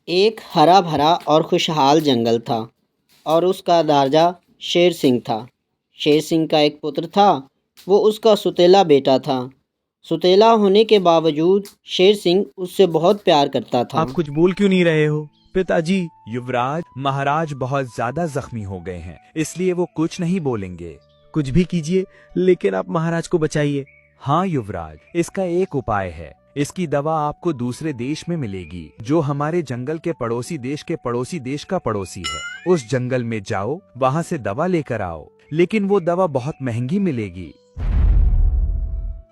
एक हरा भरा और खुशहाल जंगल था और उसका राजा शेर सिंह था। शेर सिंह का एक पुत्र था। वो उसका सुतेला बेटा था। सुतेला होने के बावजूद शेर सिंह उससे बहुत प्यार करता था। आप कुछ बोल क्यों नहीं रहे हो पिताजी? युवराज, महाराज बहुत ज्यादा जख्मी हो गए हैं, इसलिए वो कुछ नहीं बोलेंगे। कुछ भी कीजिए, लेकिन आप महाराज को बचाइए। हाँ युवराज, इसका एक उपाय है। इसकी दवा आपको दूसरे देश में मिलेगी, जो हमारे जंगल के पड़ोसी देश का पड़ोसी है। उस जंगल में जाओ, वहाँ से दवा लेकर आओ, लेकिन वो दवा बहुत महंगी मिलेगी।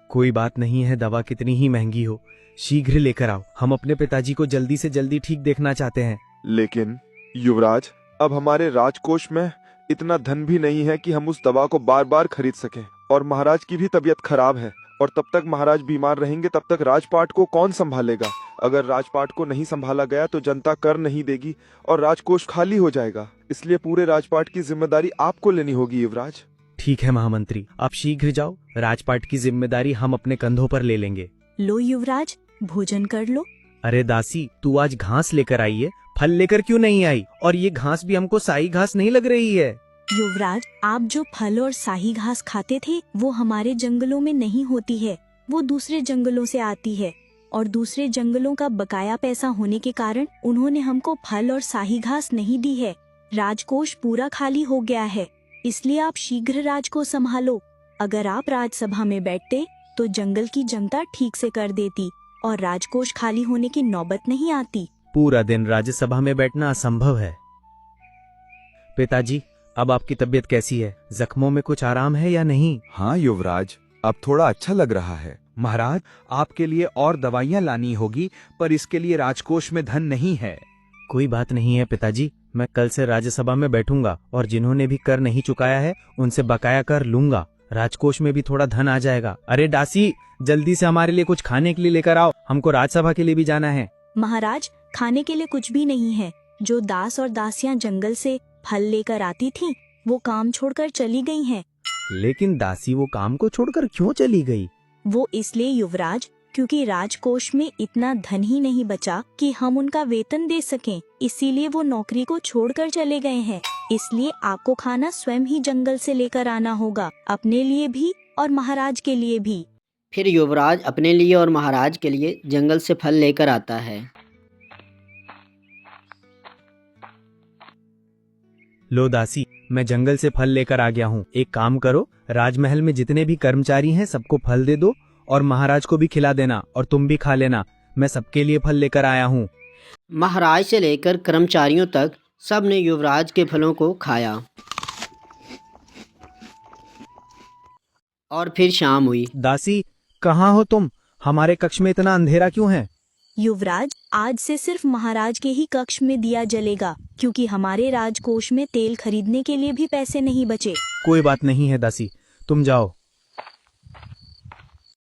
कोई बात नहीं है, दवा कितनी ही महंगी हो, शीघ्र लेकर आओ। हम अपने पिताजी को जल्दी से जल्दी ठीक देखना चाहते हैं। लेकिन युवराज, अब हमारे राजकोष में इतना धन भी नहीं है कि हम उस दवा को बार बार खरीद सकें, और महाराज की भी तबीयत खराब है, और तब तक महाराज बीमार रहेंगे तब तक राजपाट को कौन संभालेगा? अगर राजपाट को नहीं संभाला गया तो जनता कर नहीं देगी और राजकोष खाली हो जाएगा। इसलिए पूरे राजपाट की जिम्मेदारी आपको लेनी होगी युवराज। ठीक है महामंत्री, आप शीघ्र जाओ, राजपाट की जिम्मेदारी हम अपने कंधों पर ले लेंगे। लो युवराज, भोजन कर लो। अरे दासी, तू आज घास लेकर आई है, फल लेकर क्यों नहीं आई? और ये घास भी हमको साई घास नहीं लग रही है। युवराज, आप जो फल और शाही घास खाते थे वो हमारे जंगलों में नहीं होती है, वो दूसरे जंगलों से आती है, और दूसरे जंगलों का बकाया पैसा होने के कारण उन्होंने हमको फल और शाही घास नहीं दी है। राजकोष पूरा खाली हो गया है, इसलिए आप शीघ्र राज को संभालो। अगर आप राजसभा में बैठते तो जंगल की जनता ठीक से कर देती और राजकोष खाली होने की नौबत नहीं आती। पूरा दिन राज्यसभा में बैठना असंभव है। पिताजी, अब आपकी तबीयत कैसी है? जख्मों में कुछ आराम है या नहीं? हाँ युवराज, अब थोड़ा अच्छा लग रहा है। महाराज, आपके लिए और दवाइयाँ लानी होगी, पर इसके लिए राजकोष में धन नहीं है। कोई बात नहीं है पिताजी, मैं कल से राज्यसभा में बैठूंगा और जिन्होंने भी कर नहीं चुकाया है उनसे बकाया कर लूंगा। राजकोष में भी थोड़ा धन आ जाएगा। अरे दासी, जल्दी से हमारे लिए कुछ खाने के लिए लेकर आओ, हमको राज्यसभा के लिए भी जाना है। महाराज, खाने के लिए कुछ भी नहीं है। जो दास और दासियां जंगल से फल लेकर आती थीं, वो काम छोड़कर चली गई हैं। लेकिन दासी वो काम को छोड़कर क्यों चली गई? वो इसलिए युवराज, क्योंकि राजकोष में इतना धन ही नहीं बचा कि हम उनका वेतन दे सकें, इसीलिए वो नौकरी को छोड़कर चले गए हैं। इसलिए आपको खाना स्वयं ही जंगल से लेकर आना होगा, अपने लिए भी और महाराज के लिए भी। फिर युवराज अपने लिए और महाराज के लिए जंगल से फल लेकर आता है। लो दासी, मैं जंगल से फल लेकर आ गया हूँ। एक काम करो, राजमहल में जितने भी कर्मचारी हैं सबको फल दे दो और महाराज को भी खिला देना, और तुम भी खा लेना। मैं सबके लिए फल लेकर आया हूँ। महाराज से लेकर कर्मचारियों तक सब ने युवराज के फलों को खाया। और फिर शाम हुई। दासी, कहाँ हो तुम? हमारे कक्ष में इतना अंधेरा क्यों है? युवराज, आज से सिर्फ महाराज के ही कक्ष में दिया जलेगा, क्योंकि हमारे राजकोष में तेल खरीदने के लिए भी पैसे नहीं बचे। कोई बात नहीं है दासी, तुम जाओ।